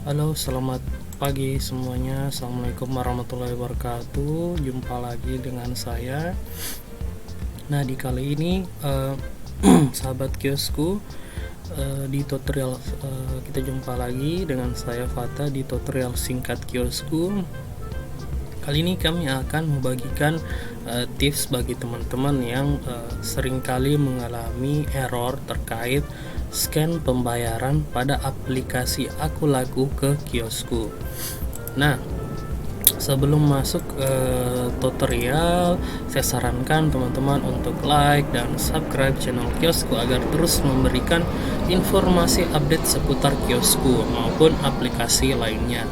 Halo, selamat pagi semuanya. Assalamualaikum warahmatullahi wabarakatuh. Jumpa lagi dengan saya. Nah, di kali ini sahabat kiosku, di tutorial kita jumpa lagi dengan saya Fata di tutorial singkat kiosku. Kali ini kami akan membagikan tips bagi teman-teman yang seringkali mengalami error terkait scan pembayaran pada aplikasi Aku Laku ke kiosku. Nah, sebelum masuk tutorial, saya sarankan teman-teman untuk like dan subscribe channel kiosku agar terus memberikan informasi update seputar kiosku maupun aplikasi lainnya.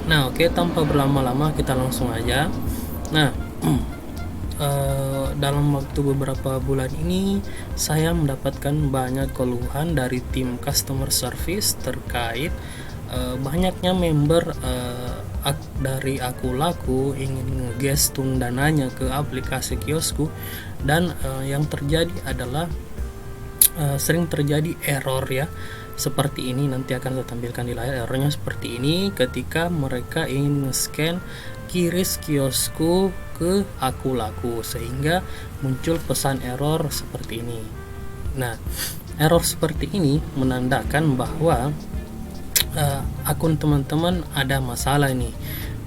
Nah, oke, tanpa berlama-lama kita langsung aja. Nah, dalam waktu beberapa bulan ini saya mendapatkan banyak keluhan dari tim customer service terkait banyaknya member dari Aku Laku ingin ngegestung dananya ke aplikasi kiosku, dan yang terjadi adalah sering terjadi error ya, seperti ini. Nanti akan saya tampilkan di layar. Errornya seperti ini ketika mereka ingin nge-scan kiris kiosku ke Aku Laku, sehingga muncul pesan error seperti ini. Nah, error seperti ini menandakan bahwa akun teman-teman ada masalah ini.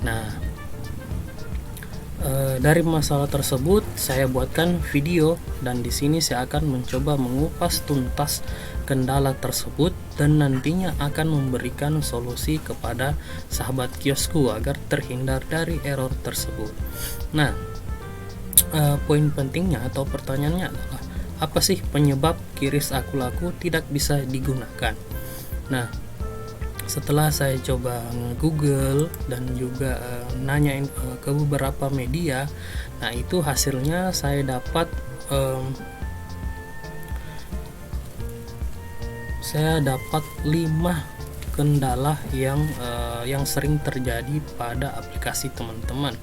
Nah, dari masalah tersebut saya buatkan video, dan di sini saya akan mencoba mengupas tuntas kendala tersebut dan nantinya akan memberikan solusi kepada sahabat kiosku agar terhindar dari error tersebut. Nah, poin pentingnya atau pertanyaannya adalah, apa sih penyebab kiris Aku Laku tidak bisa digunakan? Nah, setelah saya coba Google dan juga nanyain ke beberapa media, nah itu hasilnya saya dapat 5 kendala yang sering terjadi pada aplikasi teman-teman.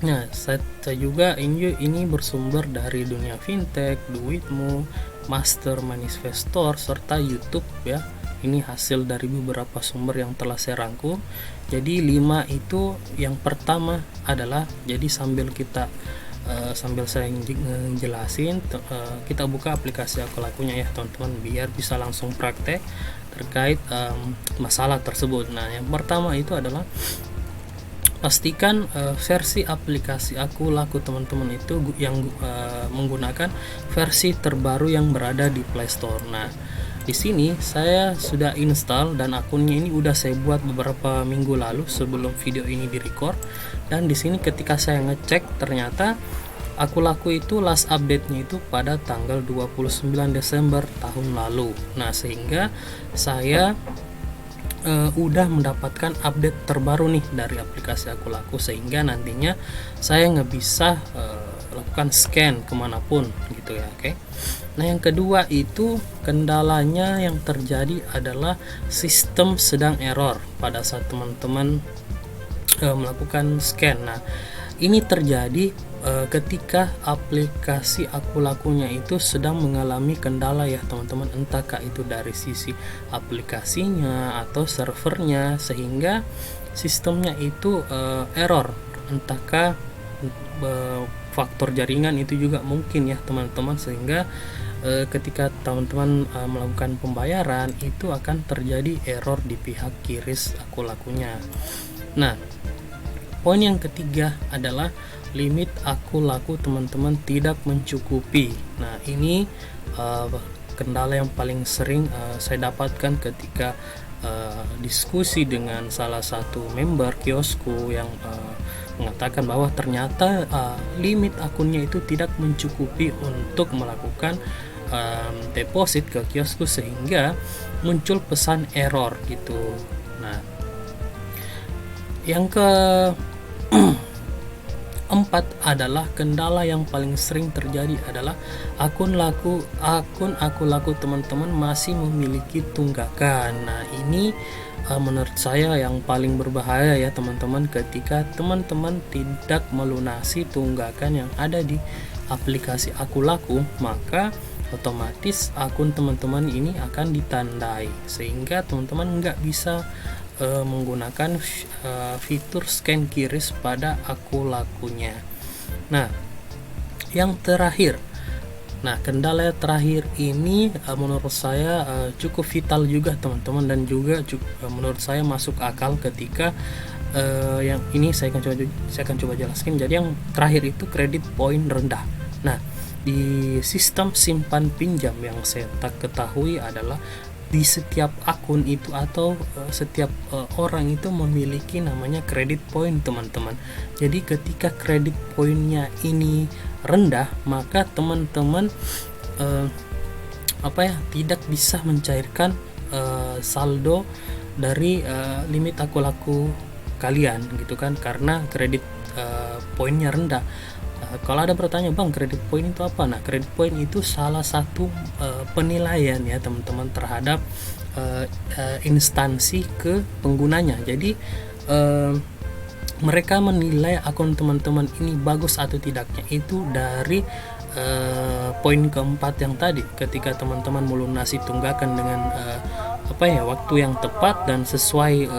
Nah, saya juga ini bersumber dari dunia fintech, Duitmu, Master Manifestor, serta YouTube ya. Ini hasil dari beberapa sumber yang telah saya rangkum. Jadi 5 itu, yang pertama adalah, jadi sambil saya jelasin, kita buka aplikasi Aku Lakunya ya teman-teman, biar bisa langsung praktek terkait masalah tersebut. Nah, yang pertama itu adalah pastikan versi aplikasi Aku Laku teman-teman itu yang menggunakan versi terbaru yang berada di Play Store. Nah, di sini saya sudah install dan akunnya ini udah saya buat beberapa minggu lalu sebelum video ini direcord. Dan di sini ketika saya ngecek, ternyata Aku Laku itu last update-nya itu pada tanggal 29 Desember tahun lalu. Nah, sehingga saya udah mendapatkan update terbaru nih dari aplikasi Aku Laku, sehingga nantinya saya nggak bisa lakukan scan kemanapun gitu ya. Oke. Nah, yang kedua itu kendalanya yang terjadi adalah sistem sedang error pada saat teman-teman melakukan scan. Nah, ini terjadi ketika aplikasi Aku Lakunya itu sedang mengalami kendala ya teman-teman, entahkah itu dari sisi aplikasinya atau servernya, sehingga sistemnya itu error. Entahkah faktor jaringan itu juga mungkin ya teman-teman, sehingga ketika teman-teman melakukan pembayaran itu akan terjadi error di pihak kiris Aku Lakunya. Nah, poin yang ketiga adalah limit Aku Laku teman-teman tidak mencukupi. Nah, ini kendala yang paling sering saya dapatkan ketika diskusi dengan salah satu member kiosku yang mengatakan bahwa ternyata limit akunnya itu tidak mencukupi untuk melakukan deposit ke kiosku, sehingga muncul pesan error gitu. Nah, yang keempat adalah kendala yang paling sering terjadi adalah akun Aku Laku teman-teman masih memiliki tunggakan. Nah, ini menurut saya yang paling berbahaya ya teman-teman, ketika teman-teman tidak melunasi tunggakan yang ada di aplikasi Aku Laku, maka otomatis akun teman-teman ini akan ditandai sehingga teman-teman nggak bisa menggunakan fitur scan QRIS pada akun-akunnya. Nah, yang terakhir, kendala terakhir ini menurut saya cukup vital juga teman-teman, dan juga menurut saya masuk akal ketika yang ini saya akan coba jelaskan. Jadi yang terakhir itu kredit poin rendah. Nah, di sistem simpan pinjam yang saya tak ketahui adalah di setiap akun itu atau setiap orang itu memiliki namanya kredit poin teman-teman. Jadi ketika kredit poinnya ini rendah, maka teman-teman tidak bisa mencairkan saldo dari limit akun kalian gitu kan, karena kredit poinnya rendah. Kalau ada bertanya, Bang, kredit poin itu apa? Nah, kredit poin itu salah satu penilaian ya teman-teman terhadap instansi ke penggunanya. Jadi mereka menilai akun teman-teman ini bagus atau tidaknya itu dari poin keempat yang tadi, ketika teman-teman melunasi tunggakan dengan waktu yang tepat dan sesuai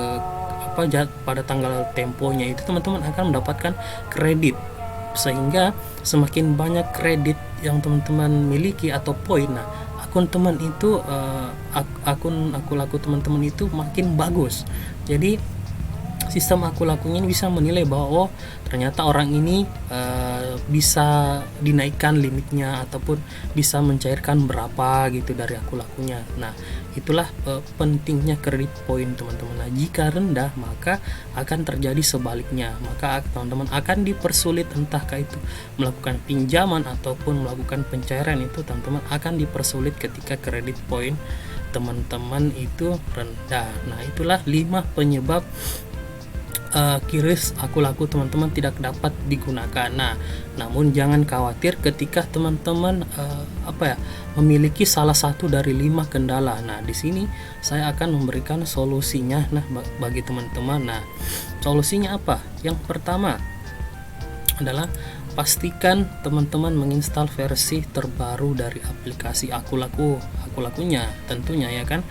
pada tanggal temponya, itu teman-teman akan mendapatkan kredit. Sehingga semakin banyak kredit yang teman-teman miliki atau poin, akun teman itu akun teman-teman itu makin bagus. Jadi sistem akun-akunnya ini bisa menilai bahwa ternyata orang ini bisa dinaikkan limitnya ataupun bisa mencairkan berapa gitu dari akun-akunnya. Nah, itulah pentingnya kredit poin teman-teman. Nah, jika rendah maka akan terjadi sebaliknya, maka teman-teman akan dipersulit, entahkah itu melakukan pinjaman ataupun melakukan pencairan, itu teman-teman akan dipersulit ketika kredit poin teman-teman itu rendah. Nah, itulah 5 penyebab QRIS akun teman-teman tidak dapat digunakan. Nah, namun jangan khawatir ketika teman-teman memiliki salah satu dari 5 kendala. Nah, di sini saya akan memberikan solusinya bagi teman-teman. Nah, solusinya apa? Yang pertama adalah pastikan teman-teman menginstal versi terbaru dari aplikasi akun-akunnya tentunya ya kan.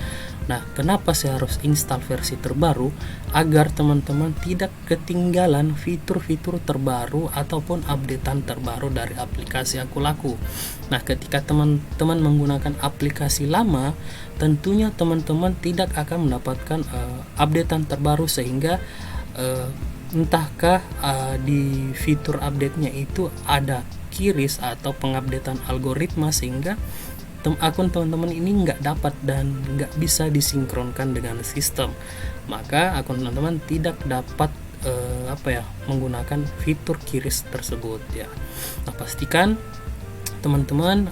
Nah, kenapa saya harus install versi terbaru? Agar teman-teman tidak ketinggalan fitur-fitur terbaru ataupun updatean terbaru dari aplikasi akun. Nah, ketika teman-teman menggunakan aplikasi lama, tentunya teman-teman tidak akan mendapatkan updatean terbaru, sehingga entahkah di fitur update-nya itu ada QRIS atau pengupdatean algoritma, sehingga akun teman-teman ini nggak dapat dan nggak bisa disinkronkan dengan sistem, maka akun teman-teman tidak dapat menggunakan fitur QRIS tersebut ya. Nah, pastikan teman-teman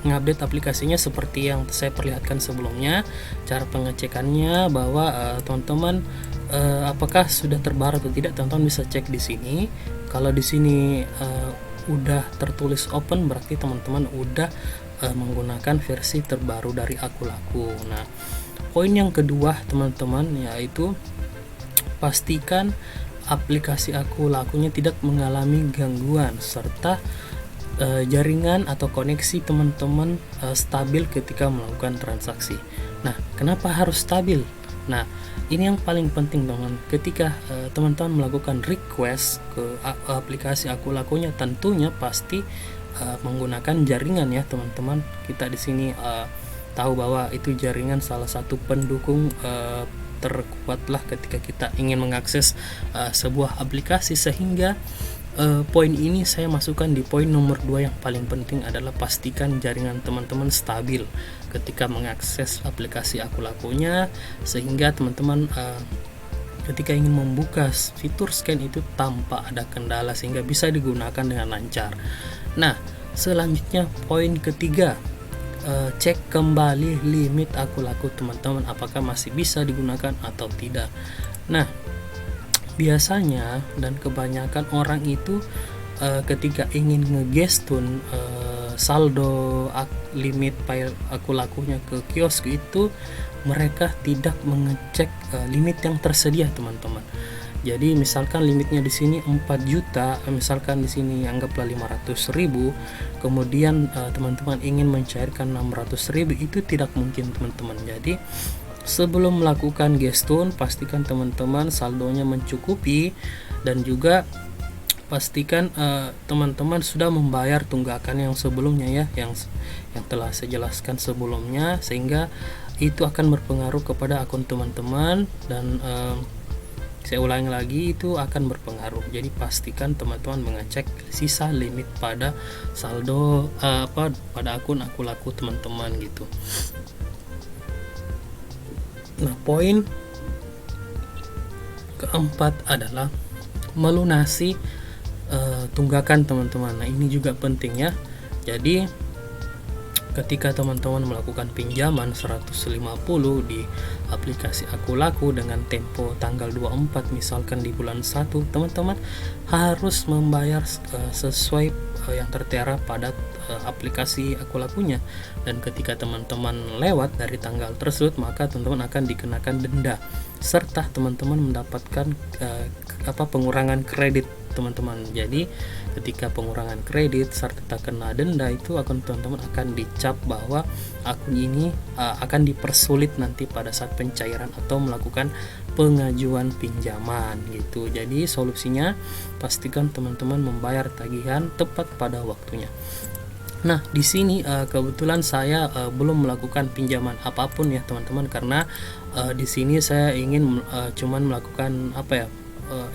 ngupdate aplikasinya seperti yang saya perlihatkan sebelumnya. Cara pengecekannya bahwa teman-teman apakah sudah terbaru atau tidak, teman-teman bisa cek di sini. Kalau di sini udah tertulis open, berarti teman-teman udah menggunakan versi terbaru dari akun. Nah, poin yang kedua teman-teman yaitu pastikan aplikasi akunnya tidak mengalami gangguan, serta jaringan atau koneksi teman-teman stabil ketika melakukan transaksi. Nah, kenapa harus stabil? Nah, ini yang paling penting teman. Ketika teman-teman melakukan request ke aplikasi akunnya, tentunya pasti menggunakan jaringan ya teman-teman. Kita di sini tahu bahwa itu jaringan salah satu pendukung terkuat lah ketika kita ingin mengakses sebuah aplikasi, sehingga poin ini saya masukkan di poin nomor 2 yang paling penting adalah pastikan jaringan teman-teman stabil ketika mengakses aplikasi akunnya, sehingga teman-teman ketika ingin membuka fitur scan itu tanpa ada kendala, sehingga bisa digunakan dengan lancar. Nah, selanjutnya poin ketiga, cek kembali limit akun teman-teman apakah masih bisa digunakan atau tidak. Nah, biasanya dan kebanyakan orang itu ketika ingin ngegestun saldo limit file akun ke kiosku itu, mereka tidak mengecek limit yang tersedia teman-teman. Jadi misalkan limitnya di sini 4 juta, misalkan di sini anggaplah 500.000, kemudian teman-teman ingin mencairkan 600.000, itu tidak mungkin teman-teman. Jadi sebelum melakukan gestun, pastikan teman-teman saldonya mencukupi, dan juga pastikan teman-teman sudah membayar tunggakan yang sebelumnya ya, yang telah saya jelaskan sebelumnya, sehingga itu akan berpengaruh kepada akun teman-teman, dan saya ulangi lagi, itu akan berpengaruh. Jadi pastikan teman-teman mengecek sisa limit pada saldo pada akun Aku Laku teman-teman gitu. Nah, poin keempat adalah melunasi tunggakan teman-teman. Nah, ini juga penting ya. Jadi ketika teman-teman melakukan pinjaman 150 di aplikasi Aku Laku dengan tempo tanggal 24 misalkan di bulan 1, teman-teman harus membayar sesuai yang tertera pada aplikasi Aku Lakunya. Dan ketika teman-teman lewat dari tanggal tersebut, maka teman-teman akan dikenakan denda, serta teman-teman mendapatkan pengurangan kredit teman-teman. Jadi ketika pengurangan kredit serta kena denda, itu akun teman-teman akan dicap bahwa akun ini akan dipersulit nanti pada saat pencairan atau melakukan pengajuan pinjaman gitu. Jadi solusinya pastikan teman-teman membayar tagihan tepat pada waktunya. Nah, di sini kebetulan saya belum melakukan pinjaman apapun ya teman-teman, karena di sini saya ingin cuman melakukan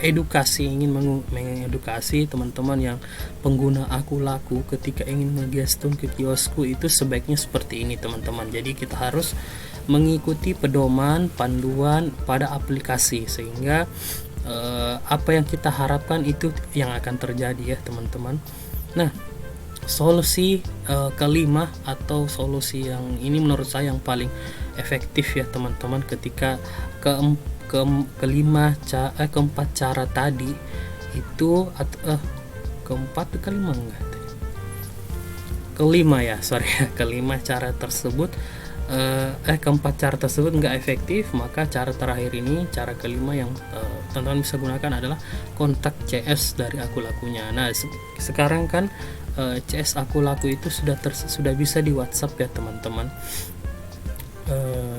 edukasi, ingin mengedukasi teman-teman yang pengguna Aku Laku ketika ingin ngegestun ke kiosku itu sebaiknya seperti ini teman-teman. Jadi kita harus mengikuti pedoman panduan pada aplikasi, sehingga apa yang kita harapkan itu yang akan terjadi ya teman-teman. Nah, solusi kelima atau solusi yang ini menurut saya yang paling efektif ya teman-teman, ketika keempat cara tadi itu kelima cara tersebut keempat cara tersebut nggak efektif, maka cara terakhir ini, cara kelima yang teman-teman bisa gunakan adalah kontak CS dari Aku Lakunya. Nah, sekarang kan CS Aku Laku itu sudah bisa di WhatsApp ya teman-teman.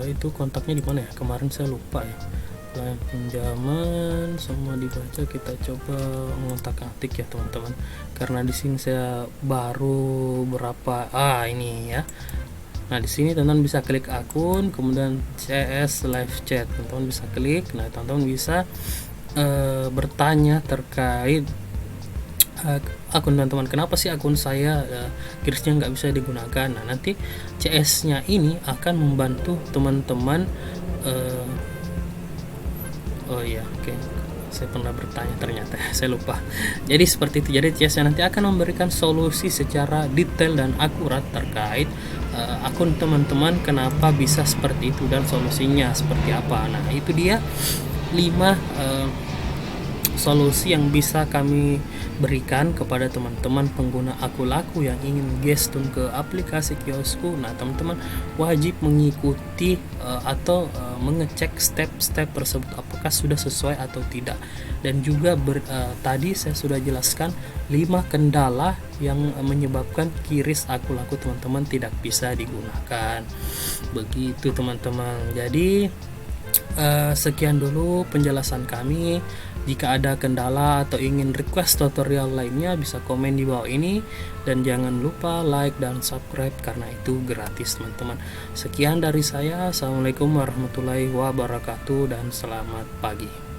Itu kontaknya di mana ya? Kemarin saya lupa ya. Lain pinjaman semua dibaca, kita coba ngotak-atik ya teman-teman. Karena di sini saya baru ini ya. Nah, di sini teman-teman bisa klik akun, kemudian CS live chat, teman-teman bisa klik. Nah, teman-teman bisa bertanya terkait akun teman-teman, kenapa sih akun saya kirisnya nggak bisa digunakan. Nah, nanti CS-nya ini akan membantu teman-teman. Saya pernah bertanya, ternyata saya lupa. Jadi seperti itu. Jadi CS-nya nanti akan memberikan solusi secara detail dan akurat terkait akun teman-teman, kenapa bisa seperti itu dan solusinya seperti apa. Nah, itu dia 5 solusi yang bisa kami berikan kepada teman-teman pengguna Aku Laku yang ingin gestun ke aplikasi kiosku. Nah, teman-teman wajib mengikuti atau mengecek step-step tersebut apakah sudah sesuai atau tidak. Dan juga tadi saya sudah jelaskan 5 kendala yang menyebabkan kiris Aku Laku teman-teman tidak bisa digunakan. Begitu teman-teman. Jadi sekian dulu penjelasan kami. Jika ada kendala atau ingin request tutorial lainnya, bisa komen di bawah ini, dan jangan lupa like dan subscribe karena itu gratis teman-teman. Sekian dari saya. Assalamualaikum warahmatullahi wabarakatuh dan selamat pagi.